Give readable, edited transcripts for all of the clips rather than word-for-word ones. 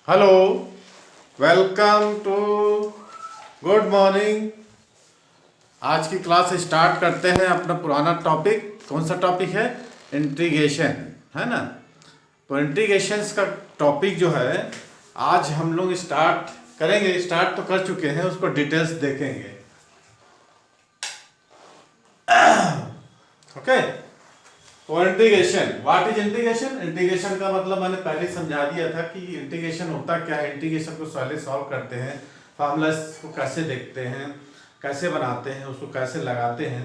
Hello, welcome to good morning. आज की class start करते हैं। अपना पुराना टॉपिक कौन सा टॉपिक है? इंटीग्रेशन, है ना। तो इंटीग्रेशंस का टॉपिक जो है आज हम लोग स्टार्ट करेंगे। स्टार्ट तो कर चुके हैं, उसको डिटेल्स देखेंगे। ओके, तो integration, what is integration? Integration का मतलब मैंने पहले समझा दिया था कि इंटीग्रेशन होता क्या है। इंटीग्रेशन को पहले सॉल्व करते हैं, फार्मूलास को कैसे देखते हैं, कैसे बनाते हैं, उसको कैसे लगाते हैं।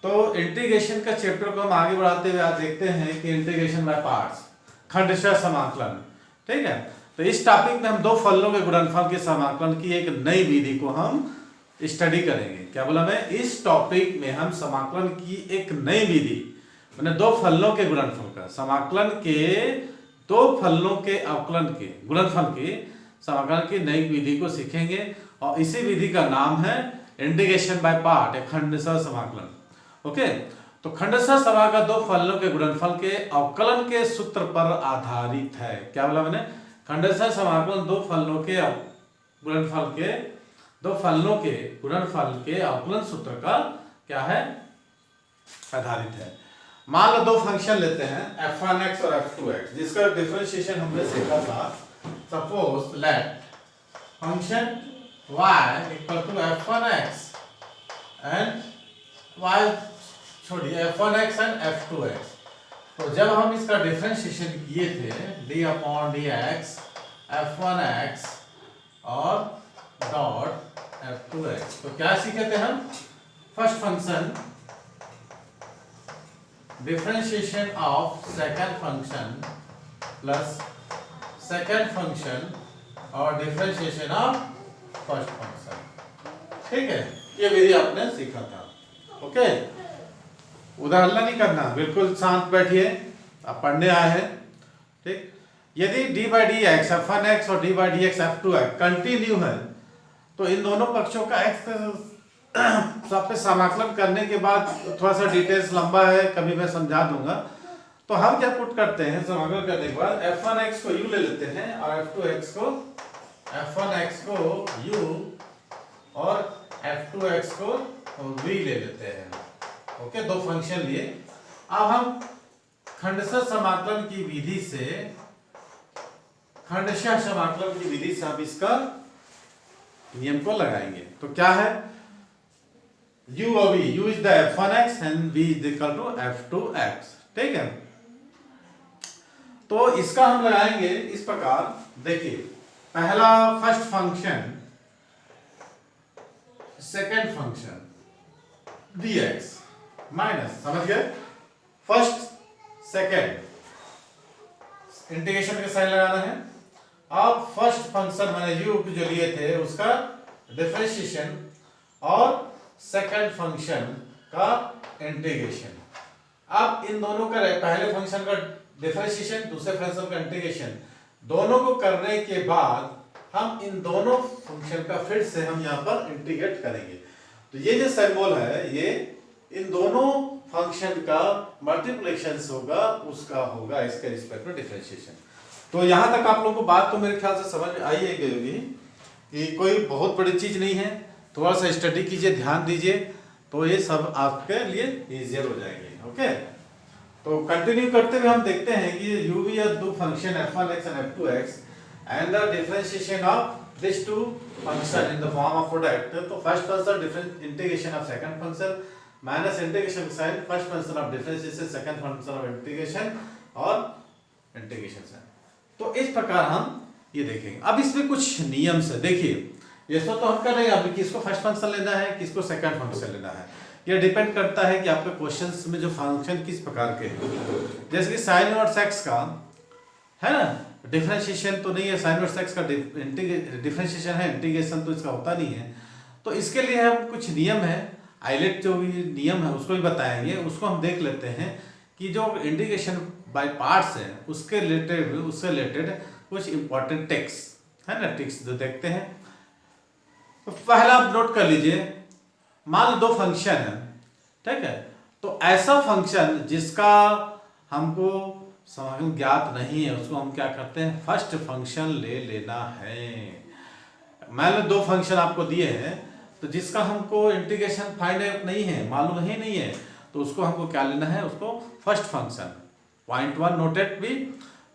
तो इंटीग्रेशन का चैप्टर को हम आगे बढ़ाते हुए आज देखते हैं कि इंटीग्रेशन बाय पार्ट्स, खंडशः समाकलन। ठीक है, तो इस टॉपिक में हम दो फलनों के गुणनफल के समाकलन की एक नई विधि को हम स्टडी करेंगे। क्या बोला मैं? इस टॉपिक में हम समाकलन की एक नई विधि, मैंने दो फलनों के गुणनफल का समाकलन के, दो फलनों के अवकलन के गुणनफल के समाकलन की नई विधि को सीखेंगे। और इसी विधि का नाम है इंटीग्रेशन बाय पार्ट, खंडशः समाकलन। ओके, तो खंडशः समाकलन दो फलनों के गुणनफल के अवकलन के सूत्र पर आधारित है। क्या बोला मैंने? खंडशः समाकलन दो फलनों के गुणनफल के, दो फलनों के गुणनफल के अवकलन सूत्र का क्या है? आधारित है। मान लो दो फंक्शन लेते हैं f1x और f2x, जिसका डिफरेंशिएशन हमने सीखा था। Suppose let function y equal to f1x and y, छोड़िए, f1x एंड f2x। तो जब हम इसका डिफरेंशिएशन किए थे d अपॉन dx f1x और डॉट f2x, तो क्या सीखे थे हम? First function, differentiation of second function plus second function और डिफरेंशिएशन ऑफ फर्स्ट फंक्शन। ठीक है, ये विधि आपने सीखा था। ओके, उदाहरण नहीं करना, बिल्कुल शांत बैठिए, आप पढ़ने आए हैं। ठीक, यदि d by D x f1x और d by D x f2x continue है, तो इन दोनों पक्षों का x सब पे समाकलन करने के बाद, थोड़ा सा डिटेल्स लंबा है, कभी मैं समझा दूंगा। तो हम क्या पुट करते हैं समाकलन करने के बाद, f1x को u ले लेते हैं और f2x को, f1x को u और f2x को v ले लेते हैं। ओके, दो फंक्शन लिए। अब हम खंडशः समाकलन की विधि से, खंडशः समाकलन की विधि से हम इसका नियम को लगाएंगे। तो क्या है? u और v, u is the f1x and v is equal to f2x। ठीक है, तो इसका हम लगाएंगे इस प्रकार। देखिए, पहला first function, second function dx minus, समझ गए? फर्स्ट सेकंड, इंटीग्रेशन का साइन लगाना है। अब फर्स्ट फंक्शन मैंने u जो लिए थे उसका डिफरेंशिएशन और सेकंड फंक्शन का इंटीग्रेशन। अब इन दोनों का, पहले फंक्शन का डिफरेंशिएशन, दूसरे फंक्शन का इंटीग्रेशन, दोनों को करने के बाद हम इन दोनों फंक्शन का फिर से हम यहाँ पर इंटीग्रेट करेंगे। तो ये जो सिंबल है, ये इन दोनों फंक्शन का मल्टीप्लिकेशन होगा, उसका होगा इसके रिस्पेक्ट में डिफरेंशिएशन। तो यहाँ तक आप लोगों को बात तो मेरे ख्याल से समझ में आई है कि कोई बहुत बड़ी चीज नहीं है। थोड़ा सा स्टडी कीजिए, ध्यान दीजिए, तो ये सब आपके लिए इजियर हो जाएंगे। ओके, तो कंटिन्यू करते हुए हम देखते हैं कि u v और दो function f1x and f2x and the differentiation of this two function in the form of product. तो first function difference integration of second function minus integration sign first function of differentiation second function of integration और integration sign. तो इस प्रकार हम ये देखेंगे। अब इसमें कुछ नियम से देखिए, ये तो हम कर रहे हैं अभी, किसको फर्स्ट फंक्शन लेना है, किसको सेकंड फंक्शन लेना है, ये डिपेंड करता है कि आपके क्वेश्चंस में जो फंक्शन किस प्रकार के हैं। जैसे कि साइन इनवर्स एक्स का है ना, डिफरेंशिएशन तो नहीं है, साइन इनवर्स एक्स का डिफरेंशिएशन है, इंटीग्रेशन तो इसका होता नहीं है। तो इसके लिए हम कुछ नियम है, आइलेट जो भी नियम है उसको भी बताएंगे। उसको हम देख लेते हैं कि जो इंटीग्रेशन बाय पार्ट्स है उसके रिलेटेड कुछ इंपॉर्टेंट टिक्स है ना, टिक्स जो देखते हैं। तो पहला आप नोट कर लीजिए, मान लो दो फंक्शन है, ठीक है, तो ऐसा फंक्शन जिसका हमको समाकलन ज्ञात नहीं है उसको हम क्या करते हैं, फर्स्ट फंक्शन ले लेना है। मैंने दो फंक्शन आपको दिए हैं, तो जिसका हमको इंटीग्रेशन फाइंड आउट नहीं है, मालूम ही नहीं है, तो उसको हमको क्या लेना है, उसको फर्स्ट फंक्शन। पॉइंट 1 नोटेट भी,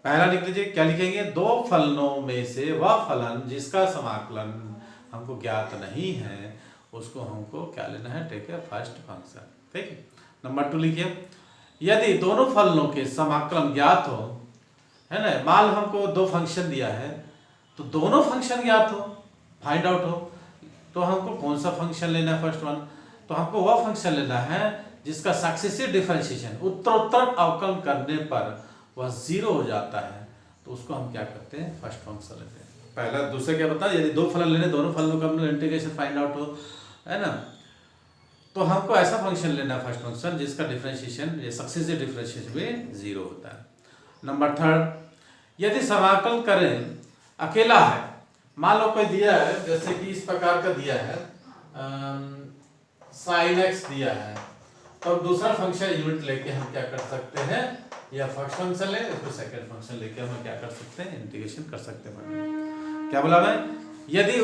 पहला लिख लीजिए, क्या लिखेंगे, दो फलनों में से वह फलन जिसका समाकलन हमको ज्ञात नहीं है उसको हमको क्या लेना है, टेक ए फर्स्ट फंक्शन। ठीक है। नंबर 2 लिखिए, यदि दोनों फलनों के समाकलन ज्ञात हो, है ना, मान लो हमको दो फंक्शन दिया है, तो दोनों फंक्शन ज्ञात हो, फाइंड आउट हो, तो हमको कौन सा फंक्शन लेना है, फर्स्ट वन, तो हमको वह फंक्शन लेना है जिसका सक्सेसिव डिफरेंशिएशन उत्तरोत्तर अवकलन करने पर वह 0 हो जाता है, तो उसको हम क्या करते हैं, फर्स्ट फंक्शन लेते हैं। पहला दूसरा क्या बता, यदि दो फलन लेने, दोनों फलनों का इंटीग्रेशन फाइंड आउट हो, है ना, तो हमको ऐसा फंक्शन लेना है फर्स्ट फंक्शन जिसका डिफरेंशिएशन, ये सक्सेसिव डिफरेंशिएशन भी 0 होता है। नंबर 3, यदि समाकलन करें अकेला है, मान लो कोई दिया है, जैसे कि इस प्रकार का दिया है, sin x दिया है, तो दूसरा फंक्शन यूनिट लेके हम क्या कर सकते हैं, या फर्स्ट फंक्शन ले, उसको सेकंड फंक्शन लेके हम क्या कर सकते हैं, इंटीग्रेशन कर सकते हैं। क्या बोला मैं, यदि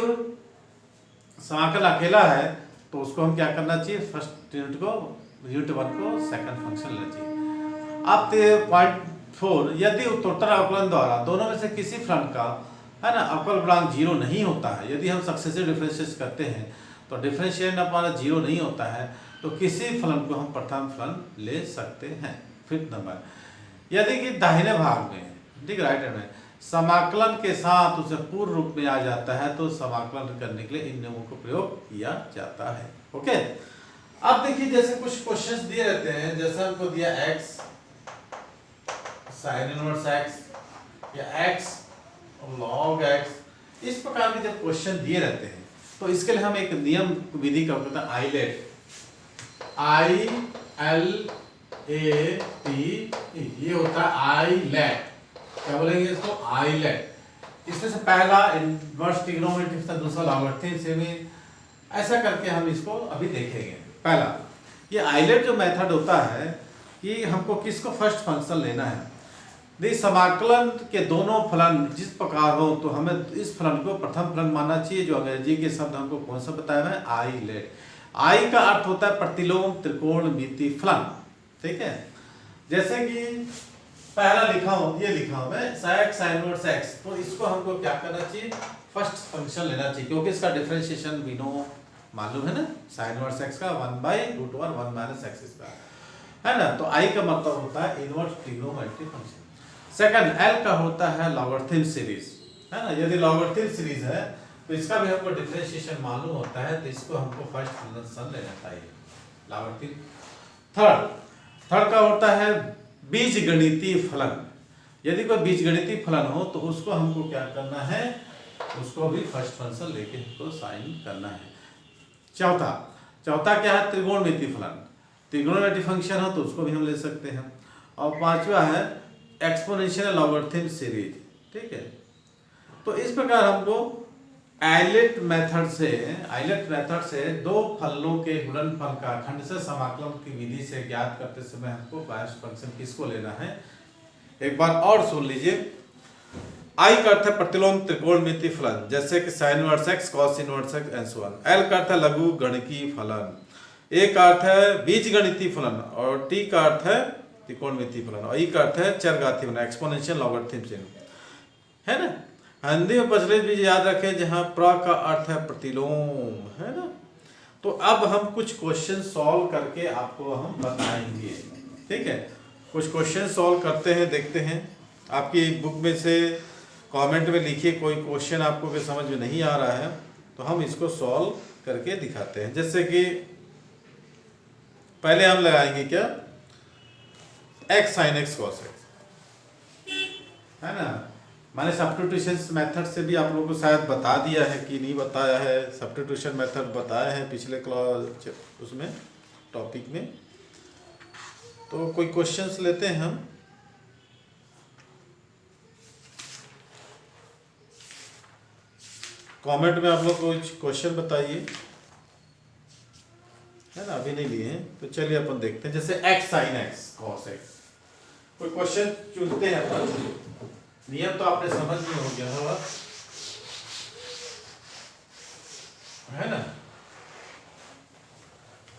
समाकलन अकेला है तो उसको हम क्या करना चाहिए, फर्स्ट यूनिट 1 को सेकंड फंक्शन लेना चाहिए। अब पॉइंट 4, यदि उत्तरोत्तर अवकलन द्वारा दोनों में से किसी फलन का, है ना, अवकल गुणांक 0 नहीं होता है, यदि हम सक्सेसिव डिफरेंशिएट करते हैं तो डिफरेंशिएशन हमारा 0 नहीं होता है, तो किसी फलन को हम प्रथम फलन ले सकते हैं। 5th नंबर, यदि कि दाहिने भाग में, ठीक, राइट हैंड में समाकलन के साथ उसे पूर्ण रूप में आ जाता है, तो समाकलन करने के लिए इन नियमों को प्रयोग किया जाता है। ओके। अब देखिए, जैसे कुछ क्वेश्चंस दिए रहते हैं, जैसे हमको दिया x sin इनवर्स x या x log x, इस प्रकार के जब क्वेश्चन दिए रहते हैं, तो इसके लिए हम एक नियम विधि का उपयोग करते हैं, ILAT, ये होता है ILAT, क्या बोलेंगे इसको, ILAT। इसमें से पहला इनवर्स ट्रिग्नोमेट्री था, दूसरा लॉगरिथम से भी, ऐसा करके हम इसको अभी देखेंगे। पहला, ये ILAT जो मेथड होता है कि हमको किसको फर्स्ट फंक्शन लेना है, देखिए समाकलन के दोनों फलन जिस प्रकार हो, तो हमें इस फलन को प्रथम फलन मानना चाहिए, जो अंग्रेजी के शब्द हमको कौन सा बताया है, ILAT। I का अर्थ होता है प्रतिलोम त्रिकोणमिति फलन। ठीक है, जैसे कि पहला लिखा हूं, ये लिखा हूं मैं sin इनवर्स x, तो इसको हमको क्या करना चाहिए, फर्स्ट फंक्शन लेना चाहिए, क्योंकि इसका डिफरेंशिएशन वी नो, मालूम है ना, sin इनवर्स x का 1/√1 1 - x स्क्वायर, है ना, तो I का मतलब होता है inverse trigonometric function. Second, L का होता है लॉगरिथम सीरीज, है ना, यदि लॉगरिथम सीरीज है तो इसका भी हमको डिफरेंशिएशन मालूम होता है, तो इसको हमको फर्स्ट फंक्शन लेना चाहिए, लॉगरिथम। थर्ड का होता है बीजगणितीय फलन, यदि कोई बीजगणितीय फलन हो तो उसको हमको क्या करना है, उसको भी फर्स्ट फंक्शन लेके हमको साइन करना है। चौथा क्या है, त्रिकोणमितीय फलन, त्रिकोणमितीय फंक्शन हो तो उसको भी हम ले सकते हैं। और पांचवा है एक्सपोनेंशियल लॉगरिथम सीरीज। ठीक है, तो इस प्रकार हमको आइलेट मेथड से दो फलनों के गुणनफल का खंड से समाकलन की विधि से ज्ञात करते समय हमको फर्स्ट फंक्शन किसको लेना है, एक बार और सुन लीजिए। आई का अर्थ है प्रतिलोम त्रिकोणमितीय फलन, जैसे कि sin inverse x, cos inverse x and so on. L का अर्थ है लघु गणकीय फलन, ए का अर्थ है बीजगणितीय फलन, और टी का अर्थ है त्रिकोणमितीय फलन, और ई का अर्थ है चरघातीय फलन, एक्सपोनेंशियल लॉगरिथम चिन्ह, है ना। हिंदी में प्रचलित भी याद रखें, जहां प्र का अर्थ है प्रतिलोम, है ना। तो अब हम कुछ क्वेश्चन सॉल्व करके आपको हम बताएंगे। ठीक है, कुछ क्वेश्चन सॉल्व करते हैं, देखते हैं। आपकी बुक में से कमेंट में लिखिए कोई क्वेश्चन आपको भी समझ में नहीं आ रहा है, तो हम इसको सॉल्व करके दिखाते हैं। जैसे कि पहले हम लगाएंगे क्या, x sin x cos x, है ना। मैंने सब्स्टिट्यूशन मेथड से भी आप लोगों को शायद बता दिया है कि नहीं बताया है, सब्स्टिट्यूशन मेथड बताया है पिछले क्लास उसमें टॉपिक में। तो कोई क्वेश्चंस लेते हैं हम। कमेंट में आप लोग कुछ क्वेश्चन बताइए, है ना, अभी नहीं लिए हैं तो चलिए अपन देखते हैं। जैसे x sin x cos x, कोई क्वेश्चन चुनते हैं अपन। नियम तो आपने समझ में हो गया होगा, है ना।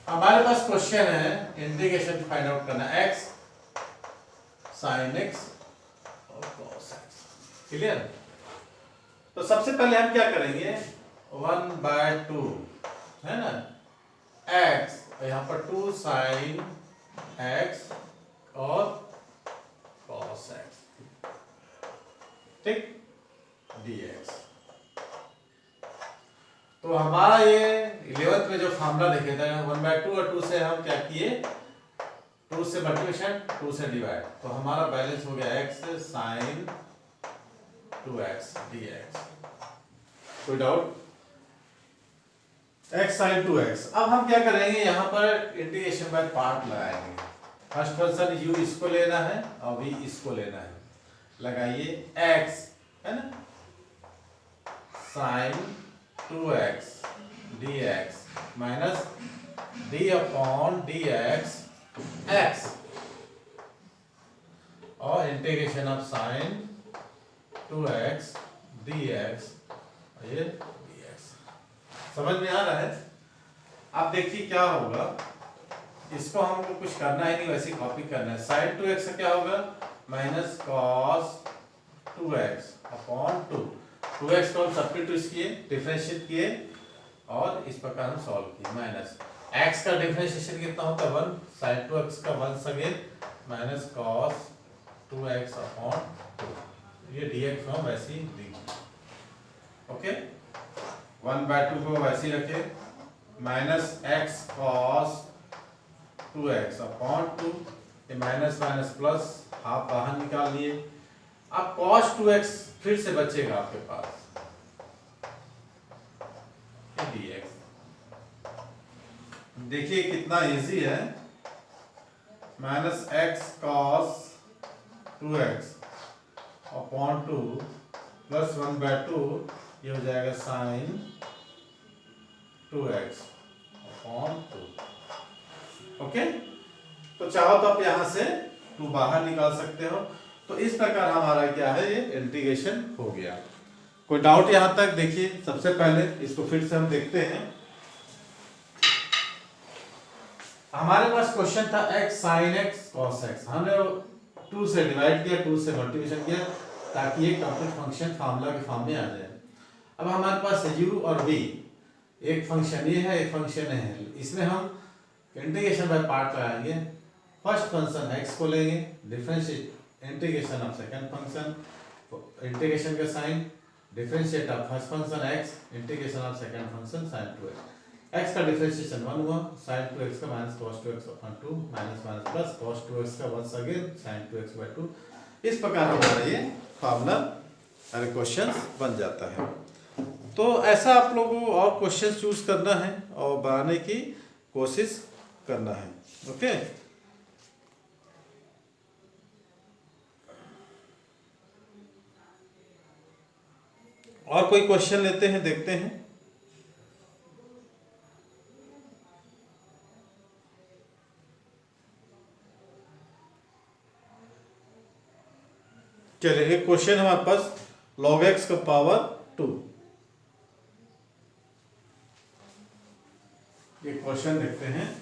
हमारे पास क्वेश्चन है इंटीग्रेशन फाइंड आउट करना x sin x और cos x। क्लियर। तो सबसे पहले हम क्या करेंगे, 1/2 है ना x, यहाँ पर 2 sin x और cos x, ठीक, dx। तो हमारा ये 11th में जो फॉर्मूला देखे थे 1/2 और 2 से हम क्या किए, 2 से मल्टीप्लिकेशन 2 से डिवाइड, तो हमारा बैलेंस हो गया x sin 2x dx। कोई डाउट? x sin 2x। अब हम क्या करेंगे, यहाँ पर इंटीग्रेशन बाय पार्ट लगाएंगे। फर्स्ट फंक्शन u इसको लेना है और v इसको लेना है। लगाइए x है ना sin 2x dx minus d upon dx x और integration of sin 2x dx ये dx। समझ में आ रहा है? आप देखिए क्या होगा, इसको हमको कुछ करना ही नहीं, वैसे कॉपी करना है। sin 2x से क्या होगा, minus cos 2x upon 2x को हम सब्स्टिट्यूट किए, डिफरेंशिएट किए और इस प्रकार हम सॉल्व किए। माइनस x का डिफरेंशिएशन कितना होता है 1, sin 2x का 1 again minus cos 2x upon 2, ये dx हम वैसे ही लिखेंगे। ओके, 1/2 को वैसे ही रखे, minus x cos 2x upon 2, ये माइनस माइनस प्लस हाफ बाहर निकाल लिए। अब cos 2x फिर से बचेगा आपके पास, dx। देखिए कितना इजी है, minus x cos 2x upon 2 plus 1/2, ये हो जाएगा sin 2x अपॉन 2। ओके, तो चाहो तो आप यहां से 2 बाहर निकाल सकते हो। तो इस प्रकार हमारा क्या है, ये इंटीग्रेशन हो गया। कोई डाउट यहां तक? देखिए सबसे पहले इसको फिर से हम देखते हैं। हमारे पास क्वेश्चन था x sin x cos x, हमने 2 से डिवाइड किया, 2 से मल्टीप्लिकेशन किया ताकि ये कंप्लीट फंक्शन फार्मूला के फॉर्म में आ जाए। अब हमारे पास u और v, एक फंक्शन ये है, एक फंक्शन है, इसमें हम इंटीग्रेशन बाय पार्ट लगाएंगे। फर्स्ट फंक्शन x को लेंगे, differentiate integration of second function, integration का sign, differentiate of first function x, integration of second function sin 2x। x का डिफरेंशिएशन 1 हुआ, sin 2x का minus cos 2x upon 2, minus minus plus cos 2x का 1 again sin 2x/2। इस प्रकार हमारा ये formula अरे क्वेश्चन बन जाता है। तो ऐसा आप लोगों को और क्वेश्चन चूज करना है और बनाने की कोशिश करना है। ओके, और कोई क्वेश्चन लेते हैं, देखते हैं। चलिए एक क्वेश्चन हमारे पास log x का पावर 2, ये क्वेश्चन देखते हैं।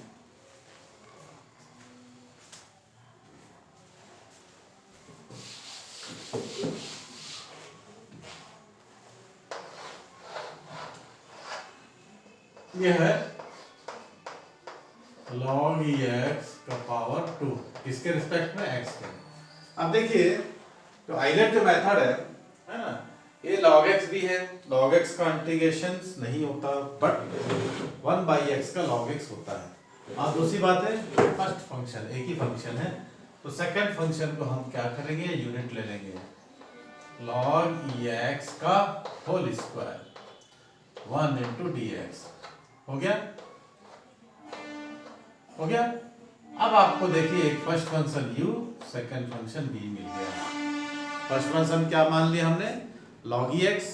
ये है log x का पावर 2, किसके रिस्पेक्ट में, x के। अब देखिए तो आइलैंड जो मेथड है ना, ये log x भी है, log x का इंटीग्रेशन नहीं होता, बट 1/x का log x होता है। और दूसरी बात है फर्स्ट फंक्शन एक ही फंक्शन है, तो सेकंड फंक्शन को हम क्या करेंगे, यूनिट ले लेंगे, log x का होल स्क्वायर 1 into dx। हो गया, हो गया। अब आपको देखिए एक first function u, second function v मिल गया। फर्स्ट फंक्शन क्या मान लिया हमने, log x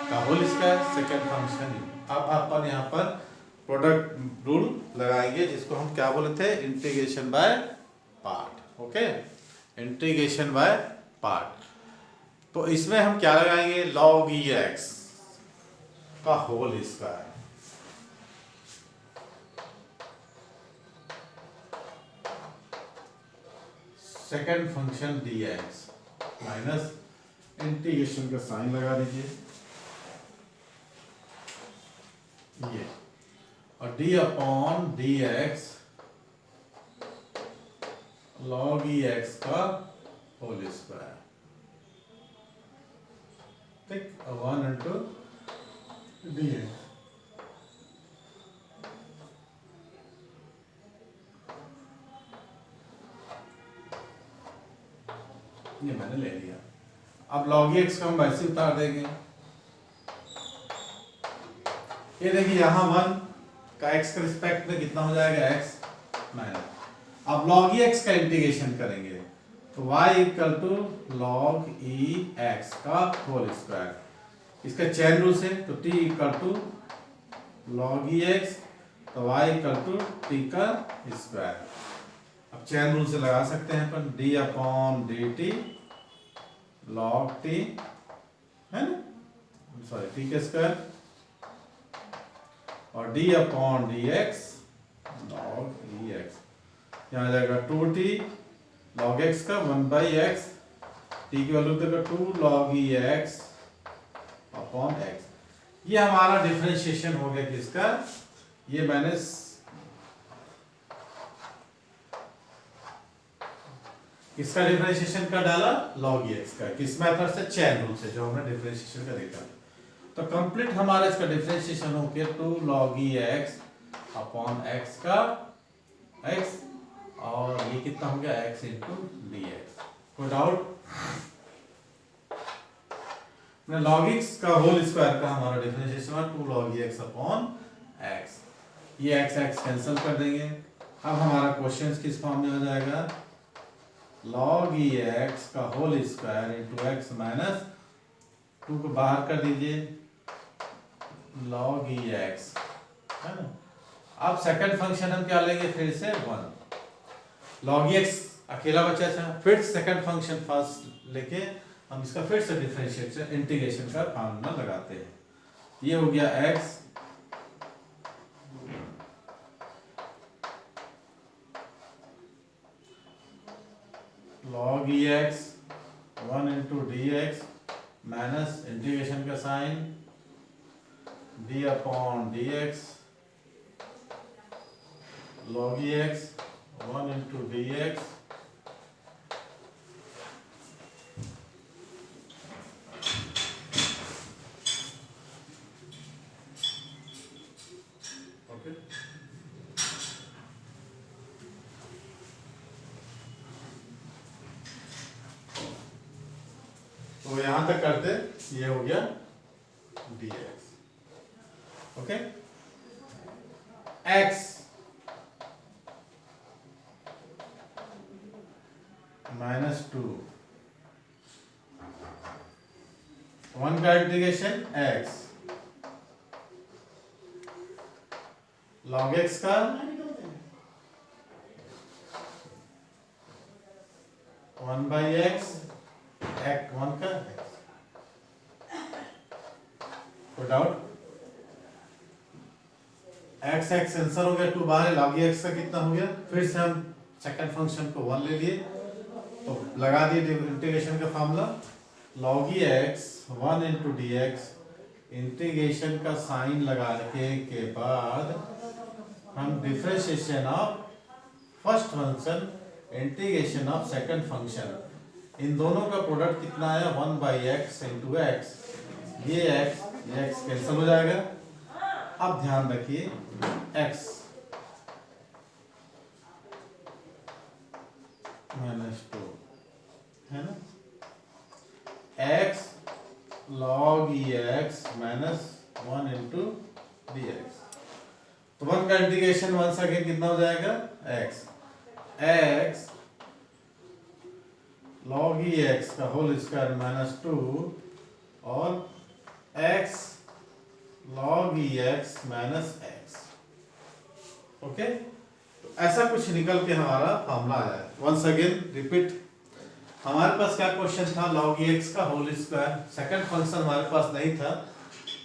का whole square, second function u। अब अपन यहाँ पर प्रोडक्ट रूल लगाएंगे, जिसको हम क्या बोले थे, integration by part. Okay, integration by part. तो इसमें हम क्या लगाएंगे, log ई एक्स का whole square second function d x minus integration का साइन लगा दीजिए ये, और d upon D x log e x का होल स्क्वायर, ठीक, 1 इंटू डी एक्स। ये मैंने ले लिया। अब log x का हम वैसे उतार देंगे। ये देखिए यहाँ 1 का x के रिस्पेक्ट में कितना हो जाएगा, x माइनस। अब log x का इंटीग्रेशन करेंगे तो y equal to log e x का होल स्क्वायर, इसका चेन रूल से तो t equal to log e x तो y इक्वल टू t का स्क्वायर। अब चेन रूल से लगा सकते हैं अपन, d upon d t log t है ना, सॉरी t का स्क्वायर, और d upon D x log e x, यहाँ आ जाएगा 2t log x का 1/x, t की वैल्यू देगा 2 log e x upon x। ये हमारा डिफरेंशिएशन हो गया किसका, ये मैंने किसका डिफरेंशिएशन का डाला, log e x का, किस मेथड से, चेन रूल से, जो हमने डिफरेंशिएशन का देखा। तो कंप्लीट हमारा इसका डिफरेंशिएशन हो गया 2 log e x upon x का x, और ये कितना हो गया x इंटू डी एक्स। कोई डाउट? log x का होल स्क्वायर का हमारा डिफरेंशिएशन है 2 log e x upon x, ये x कैंसिल कर देंगे। अब हमारा क्वेश्चन किस फॉर्म में हो जाएगा, log e x का whole square into x minus 2 को बाहर कर दीजिए, log e x है ना। अब सेकंड फंक्शन हम क्या लेंगे, फिर से 1, log e x अकेला बचा था, फिर सेकंड फंक्शन फर्स्ट लेके हम इसका फिर से डिफरेंशिएशन इंटीग्रेशन का फॉर्मूला लगाते हैं। ये हो गया x log e x 1 into D x minus integration का sign d upon D x log e x 1 into D X okay. तो यहां तक करते, ये हो गया dx, ओके। x माइनस 2 1 का इंटीग्रेशन x log x का 1/x x 1 का x। कोई डाउट? x आंसर हो गया 2 बाहर, log x का कितना हो गया, फिर से हम सेकंड फंक्शन को 1 ले लिए तो लगा दिए इंटीग्रेशन का formula, log x 1 into D X, integration का साइन लगाने के बाद हम differentiation of first function integration of second function, इन दोनों का प्रोडक्ट कितना आया 1/x इंटू एक्स, ये x कैंसिल हो जाएगा। अब ध्यान रखिए x माइनस 2 है ना, x log e x minus 1 into D X, तो 1 का इंटीग्रेशन 1 सेकेंड कितना हो जाएगा x log e x का होल स्क्वायर माइनस 2 और x log e x minus x, okay. तो ऐसा कुछ निकल के हमारा फॉर्मूला आया है। वंस अगेन रिपीट, हमारे पास क्या क्वेश्चन था, log x का होल स्क्वायर। सेकंड फंक्शन हमारे पास नहीं था,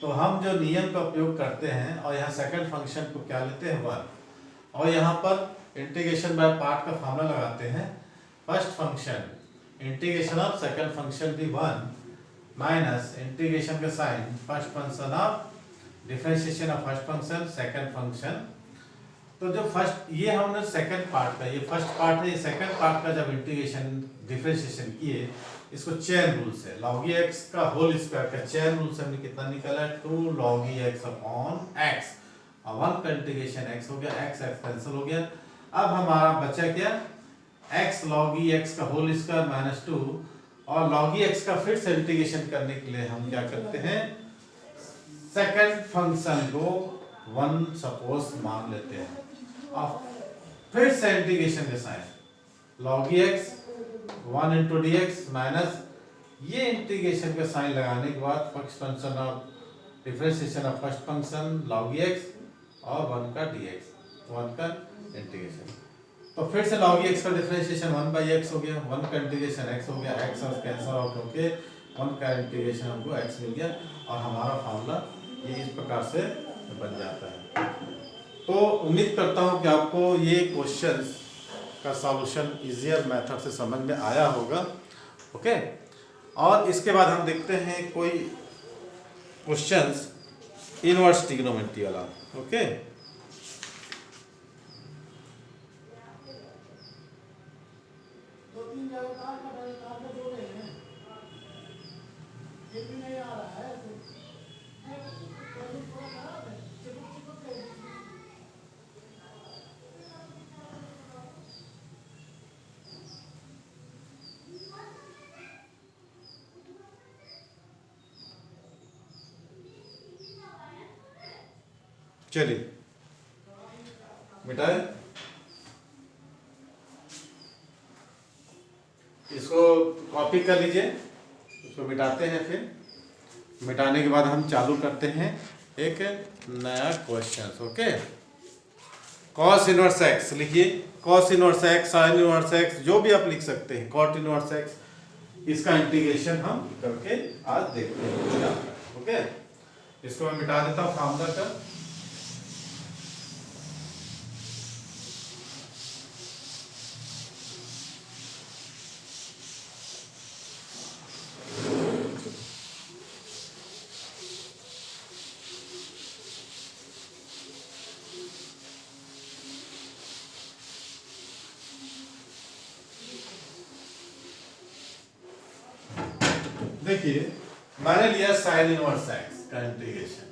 तो हम जो नियम का उपयोग करते हैं और यहाँ सेकंड फंक्शन को क्या लेते हैं 1, और यहाँ पर इंटीग्रेशन बाय पार्ट का फॉर्मूला लगाते हैं। First function integration of second function भी 1 माइनस इंटीग्रेशन का sign first function of differentiation of first function second function. तो जो फर्स्ट ये हमने सेकंड पार्ट का, ये फर्स्ट पार्ट है, ये सेकंड पार्ट का जब इंटीग्रेशन डिफरेंशिएशन किए, इसको चेन रूल से log x का होल स्क्वायर का चेन रूल से हमने कितना निकाला, 2 log x अपॉन x, और 1 का इंटीग्रेशन x हो गया, x कैंसिल हो गया। अब हमारा बचा क्या, x log x का होल स्क्वायर माइनस 2, और log x का फिर से इंटीग्रेशन करने के लिए हम क्या करते हैं, सेकंड फंक्शन को 1 सपोज मान लेते हैं, और फिर से इंटीग्रेशन के sign log x 1 into D x minus ये इंटीग्रेशन का साइन लगाने के बाद first function of differentiation of first function log x और 1 का dx, 1 का इंटीग्रेशन। तो फिर से log x का डिफरेंशिएशन 1/x हो गया, 1 का इंटीग्रेशन x हो गया, x और कैंसिल आउट होके 1 का इंटीग्रेशन हमको x मिल गया, और हमारा फार्मूला ये इस प्रकार से बन जाता है। तो उम्मीद करता हूँ कि आपको ये क्वेश्चंस का सॉल्यूशन इजियर मेथड से समझ में आया होगा। ओके, और इसके बाद हम देखते हैं कोई क्वेश्चंस इनवर्स ट्रिग्नोमेट्री वाला। ओके, चलिए मिटाए इसको, कॉपी कर लीजिए, इसको मिटाते हैं। फिर मिटाने के बाद हम चालू करते हैं एक नया question. Okay, cos inverse X लिखिए, cos inverse X, sine inverse X, जो भी आप लिख सकते हैं, कॉट इनवर्स एक्स, इसका इंटीग्रेशन हम करके आज देखते हैं। ओके, इसको मैं मिटा देता हूँ फॉर्मूला का। देखिए मैंने लिया साइन इनवर्स एक्स का इंटीग्रेशन,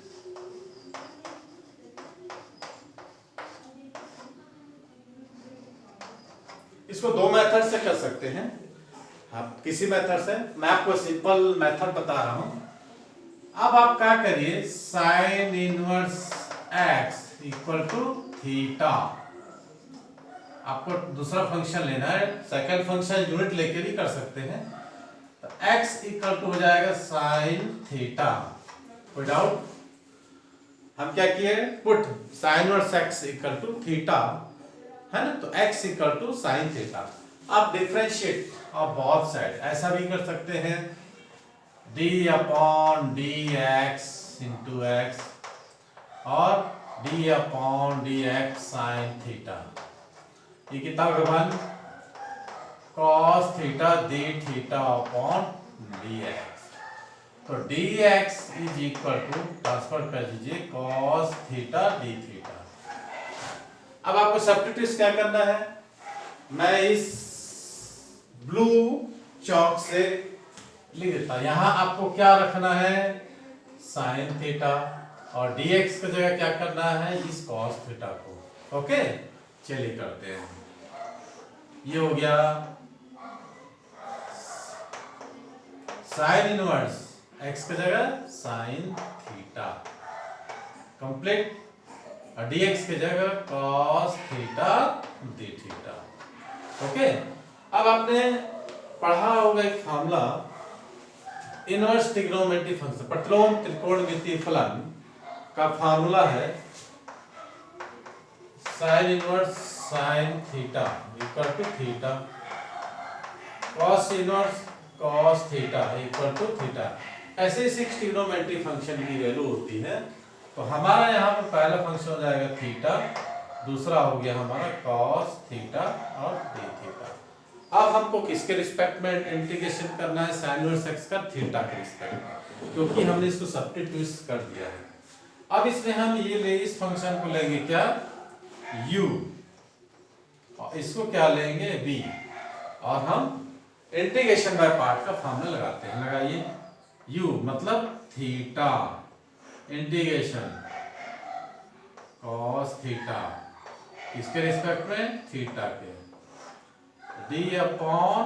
इसको दो मेथड से कर सकते हैं आप, किसी मेथड से, मैं आपको सिंपल मेथड बता रहा हूं। अब आप क्या करिए, sine inverse x equal to theta, आपको दूसरा फंक्शन लेना है, सेकंड फंक्शन यूनिट लेके भी कर सकते हैं। तो x इक्वल टू हो जाएगा साइन थीटा, कोई डाउट? हम क्या किए, put sine inverse x equal to theta, है ना, तो x equal to sine theta. अब डिफरेंशिएट ऑफ बोथ साइड, ऐसा भी कर सकते हैं, d upon D X into X और d upon D X sine theta. ये कितना होगा, cos theta D theta upon D X. तो D X is equal to, transfer कर दीजिए, cos थीटा डी थीटा। अब आपको सब्स्टिट्यूट क्या करना है, मैं इस ब्लू चौक से लिख देता हूं। यहां आपको क्या रखना है, साइन थीटा, और dx की जगह क्या करना है, इस cos थीटा को। ओके, चलिए करते हैं। ये हो गया साइन इनवर्स x की जगह साइन थीटा कंप्लीट, और dx की जगह cos theta D theta. Okay, अब आपने पढ़ा होगा एक फार्मूला, इनवर्स ट्रिग्नोमेट्री फंक्शन, प्रतिलोम त्रिकोणमितीय फलन का फार्मूला है sine inverse sine theta equal to theta. cos inverse cos theta equal to theta. ऐसे ही 6 ट्रिग्नोमेट्री फंक्शन की वैल्यू होती है। तो हमारा यहाँ पर पहला फंक्शन हो जाएगा थीटा, दूसरा हो गया हमारा cos थीटा और d थीटा। अब हमको किसके रिस्पेक्ट में इंटीग्रेशन करना है, sin इनवर्स x का थीटा के रिस्पेक्ट में, क्योंकि हमने इसको सब्स्टिट्यूट कर दिया है। अब इसमें हम ये ले इस फंक्शन को लेंगे क्या, u, और इसको क्या लेंगे v, और हम इंटीग्रेशन बाय पार्ट का फॉर्मूला लगाते हैं। लगाइए, u मतलब थीटा इंटीग्रेशन cos थीटा किसके रिस्पेक्ट में, थीटा के, d अपॉन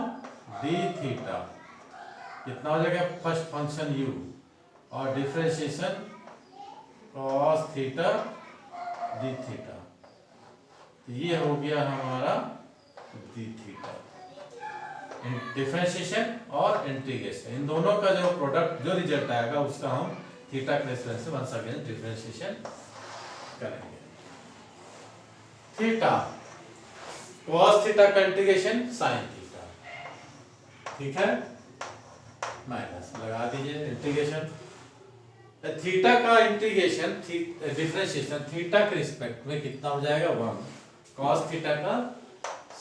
d थीटा कितना हो जाएगा, फर्स्ट फंक्शन u और डिफरेंशिएशन cos थीटा d थीटा। ये हो गया हमारा d थीटा, डिफरेंशिएशन और इंटीग्रेशन, इन दोनों का जो प्रोडक्ट जो रिजल्ट आएगा उसका हम थीटा के रेफरेंस से वंस अगेन डिफरेंशिएशन करेंगे। थीटा cos थीटा का इंटीग्रेशन sin थीटा, ठीक है, माइनस लगा दीजिए इंटीग्रेशन थीटा का इंटीग्रेशन डिफरेंशिएशन थीटा के रिस्पेक्ट में कितना हो जाएगा, 1 cos थीटा का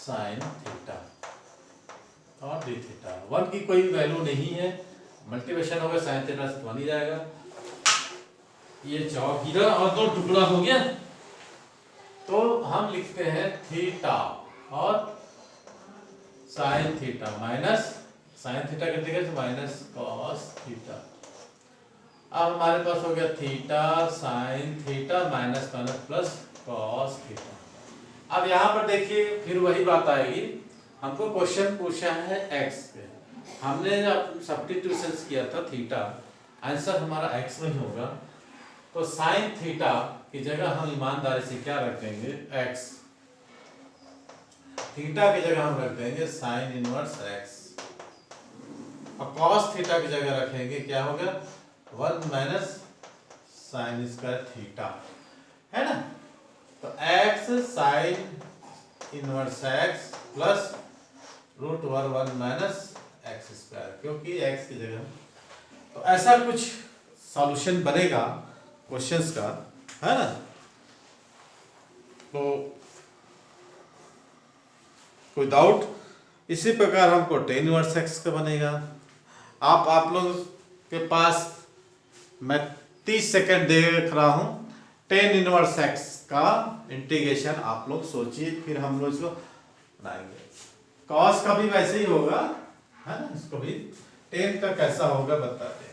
sin थीटा और d थीटा। 1 की कोई वैल्यू नहीं है, मल्टीप्लिकेशन होगा sin थीटा से 1 ही जाएगा। ये चौकीरा और 2 टुकड़ा हो गया, तो हम लिखते हैं थीटा और sin theta minus sin theta के इंटीग्रेशन माइनस cos थीटा। अब हमारे पास हो गया theta sin theta minus minus plus cos theta. अब यहाँ पर देखिए फिर वही बात आएगी, हमको क्वेश्चन पूछा है x पे, हमने जब सब्स्टिट्यूशन किया था थीटा, आंसर हमारा x में ही होगा, तो sin थीटा की जगह हम ईमानदारी से क्या रख देंगे, x, थीटा की जगह हम रख देंगे sin इनवर्स x, और cos थीटा की जगह रखेंगे क्या होगा, 1 माइनस साइन स्क्वायर थीटा, है ना। तो x sin inverse x plus root 1 minus x square, क्योंकि x की जगह, तो ऐसा कुछ सॉल्यूशन बनेगा क्वेश्चंस का, है ना। तो कोई डाउट, इसी प्रकार हमको tan इनवर्स x का बनेगा। आप लोग के पास मैं 30 सेकंड देख रहा हूं, tan इनवर्स x का इंटीग्रेशन आप लोग सोचिए, फिर हम लोग इसको बनाएंगे। cos का भी वैसे ही होगा, है ना, इसको भी tan का कैसा होगा बताते हैं।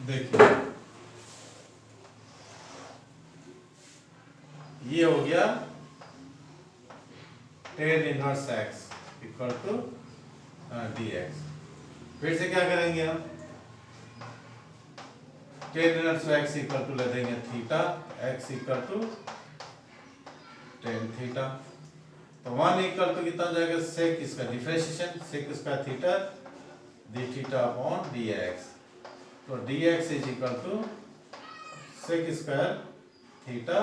देखिए ये हो गया tan inverse x equal to dx। फिर से क्या करेंगे हम, tan inverse x equal to ले देंगे theta, x equal to tan theta, तो 1 इक्वल टू कितना हो जाएगा, सेक इसका डिफरेंशिएशन सेक इसका theta d theta upon dx, तो dx is equal to sec square theta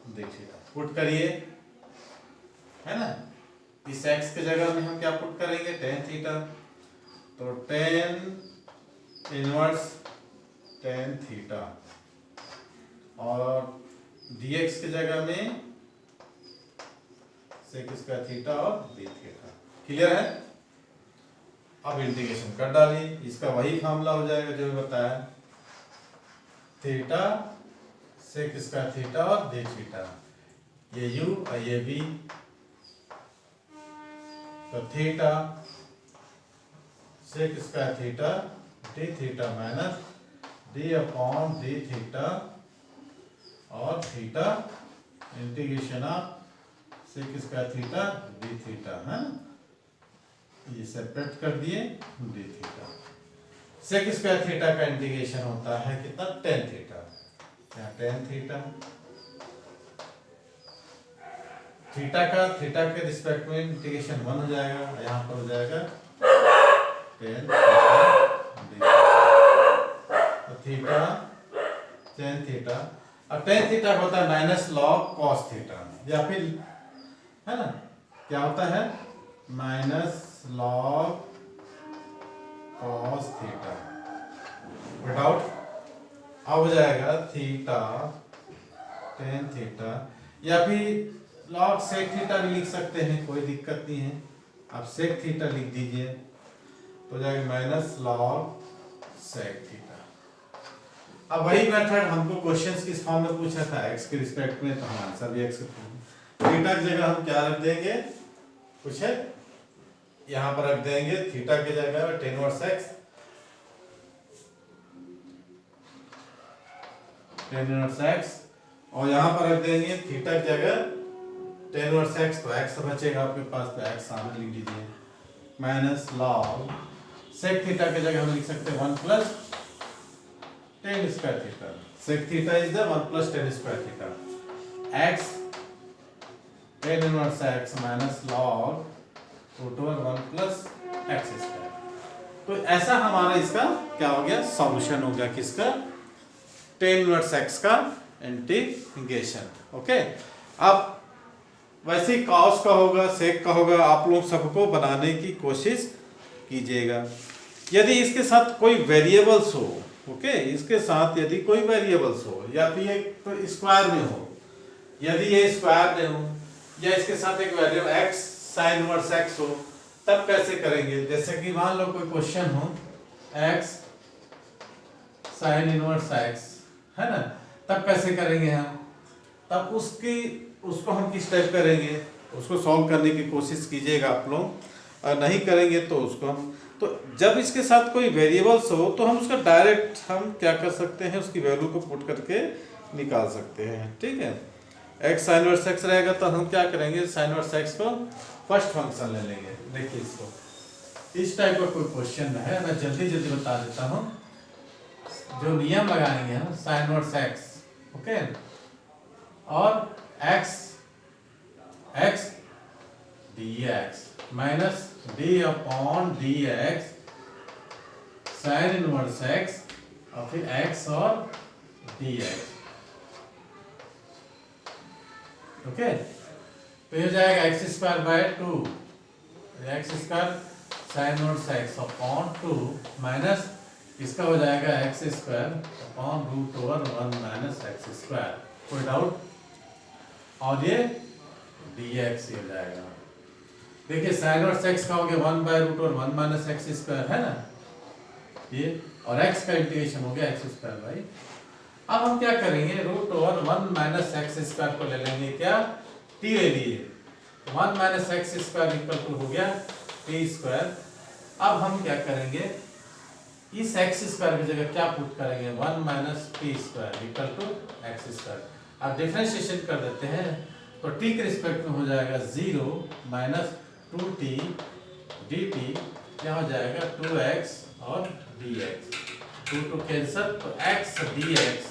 d theta. Put करिए, है ना, इस x के जगह में हम क्या पुट करेंगे, tan थीटा, तो tan इनवर्स tan थीटा, और dx के जगह में सेक स्क्वायर थीटा और d थीटा। क्लियर है। अब इंटीग्रेशन कर डालिए, इसका वही फार्मूला हो जाएगा जो बताया, थीटा सेक स्क्वायर थीटा और d थीटा, ये u और ये v, तो theta sec square theta d थीटा minus d upon d theta और theta integration of sec square theta d theta, है, ये सेपरेट कर दिए d theta. Sec square theta का इंटीग्रेशन होता है कितना, tan थीटा, यहाँ tan थीटा, थीटा के रिस्पेक्ट में इंटीग्रेशन 1 हो जाएगा, यहाँ पर हो जाएगा tan थीटा d, तो थीटा tan थीटा, अब tan थीटा होता है माइनस लॉग cos थीटा, या फिर है ना, क्या होता है minus log cos theta, without अब हो जाएगा थीटा टेन थीटा, या फिर लॉग सेक थीटा भी लिख सकते हैं, कोई दिक्कत नहीं है, आप सेक थीटा लिख दीजिए तो जाएगा माइनस लॉग सेक थीटा। अब वही मेथड हमको क्वेश्चंस किस फॉर्म में पूछा था एक्स के रिस्पेक्ट में, तो हम आंसर भी एक्स थीटा की जगह हम क्या रख देंगे, कुछ है यहाँ पर रख देंगे थीटा की जगह ten inverse x, tan inverse x, और यहाँ पर रख देंगे थीटा की जगह टेन इनवर्स एक्स, तो एक्स बचेगा आपके पास, तो एक्स सामने लिख दीजिए माइनस लॉग सेक थीटा की जगह हम लिख सकते हैं 1 plus tan square theta, sec theta is the 1 plus tan square theta, x tan inverse x minus log root over 1 plus x square. तो ऐसा हमारा इसका क्या हो गया, सॉल्यूशन हो गया किसका, टेन इनवर्स एक्स का इंटीग्रेशन। ओके, अब वैसे ही कॉस का होगा, सेक का होगा, आप लोग सबको बनाने की कोशिश कीजिएगा। यदि इसके साथ कोई वेरिएबल्स हो, ओके, इसके साथ यदि कोई वेरिएबल्स हो या फिर एक तो स्क्वायर में हो, यदि ये स्क्वायर में हो या इसके साथ एक variable x sine inverse x हो, तब कैसे करेंगे, जैसे कि मान लो कोई क्वेश्चन हो एक्स साइन इनवर्स एक्स, है ना, तब कैसे करेंगे हम, तब उसको हम किस टाइप करेंगे, उसको सॉल्व करने की कोशिश कीजिएगा आप लोग, और नहीं करेंगे तो उसको हम, तो जब इसके साथ कोई वेरिएबल्स हो तो हम उसका डायरेक्ट हम क्या कर सकते हैं, उसकी वैल्यू को पुट करके निकाल सकते हैं। ठीक है, एक्स साइन इनवर्स एक्स रहेगा तो हम क्या करेंगे, साइन इनवर्स एक्स को फर्स्ट फंक्शन ले लेंगे। देखिए इसको, इस टाइप का कोई क्वेश्चन है, मैं जल्दी जल्दी बता देता हूँ, जो नियम लगाएंगे हम साइन इनवर्स एक्स, ओके, और x x D x minus D upon D X sine inverse x, और फिर एक्स और डी एक्स, ओके, तो ये हो जाएगा x square by 2, x square sine inverse x upon 2 minus इसका हो जाएगा x square upon root over 1 minus x square, कोई डाउट, और ये dx हो जाएगा। देखिए साइन इनवर्स x का हो गया 1 by root over 1 minus x square, है ना ये, और x का इंटीग्रेशन हो गया एक्स स्क्वायर बाई, अब हम क्या करेंगे, root over 1 minus x square को ले लेंगे, क्या t ले लिए, 1 minus x square equal to हो गया t स्क्वायर। अब हम क्या करेंगे, इस एक्स स्क्वायर की जगह क्या पुट करेंगे, 1 minus t square equal to x square, अब डिफरेंशिएशन कर देते हैं तो t के रिस्पेक्ट में हो जाएगा 0 माइनस 2t dt, क्या हो जाएगा 2x और dx, 2 कैंसल, तो x dx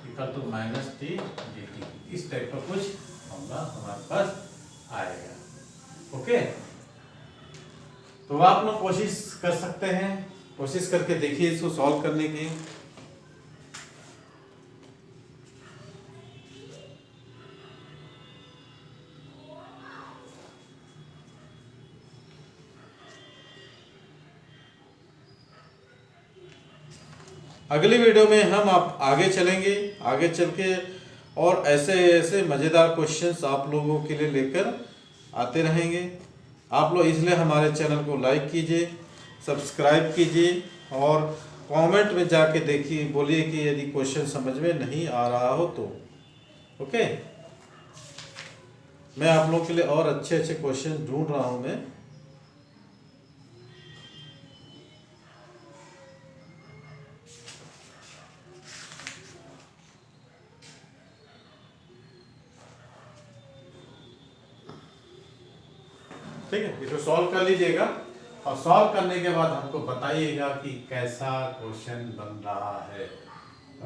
equal to minus t dt, इस टाइप का कुछ होगा हमारे पास आएगा। ओके, तो आप लोग कोशिश कर सकते हैं, कोशिश करके देखिए इसको सॉल्व करने की। अगली वीडियो में हम आप आगे चलेंगे, आगे चल के और ऐसे ऐसे मज़ेदार क्वेश्चंस आप लोगों के लिए लेकर आते रहेंगे। आप लोग इसलिए हमारे चैनल को लाइक कीजिए, सब्सक्राइब कीजिए, और कमेंट में जाके देखिए, बोलिए कि यदि क्वेश्चन समझ में नहीं आ रहा हो तो। ओके, मैं आप लोगों के लिए और अच्छे अच्छे क्वेश्चन ढूंढ रहा हूँ मैं। ठीक है, इसको सॉल्व कर लीजिएगा, और सॉल्व करने के बाद हमको बताइएगा कि कैसा क्वेश्चन बन रहा है।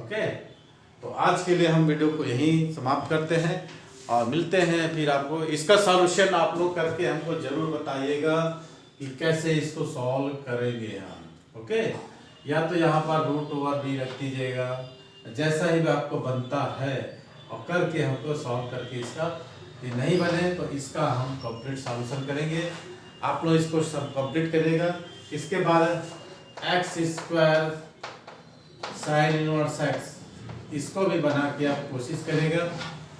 ओके, तो आज के लिए हम वीडियो को यहीं समाप्त करते हैं, और मिलते हैं फिर आपको। इसका सॉल्यूशन आप लोग करके हमको जरूर बताइएगा कि कैसे इसको सॉल्व करेंगे हम। ओके, या तो यहाँ पर रूट ओवर भी रख दीजिएगा, जैसा ही भी आपको बनता है, और करके हमको सॉल्व करके इसका ये नहीं बने तो इसका हम कंप्लीट सॉल्यूशन करेंगे। आप लोग इसको सब कंप्लीट करिएगा। इसके बाद x square sine inverse x, इसको भी बना के आप कोशिश करिएगा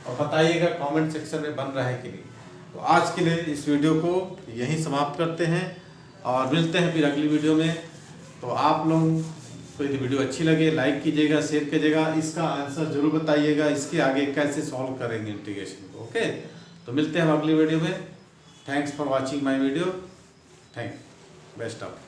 और बताइएगा कमेंट सेक्शन में बन रहा है कि नहीं। तो आज के लिए इस वीडियो को यहीं समाप्त करते हैं और मिलते हैं फिर अगली वीडियो में। तो आप लोग को यदि वीडियो अच्छी लगे लाइक कीजिएगा, शेयर कीजिएगा, इसका आंसर जरूर बताइएगा, इसके आगे कैसे सॉल्व करेंगे इंटीग्रेशन को। ओके, तो मिलते हैं हम अगली वीडियो में। Thanks for watching my video. Thank best of.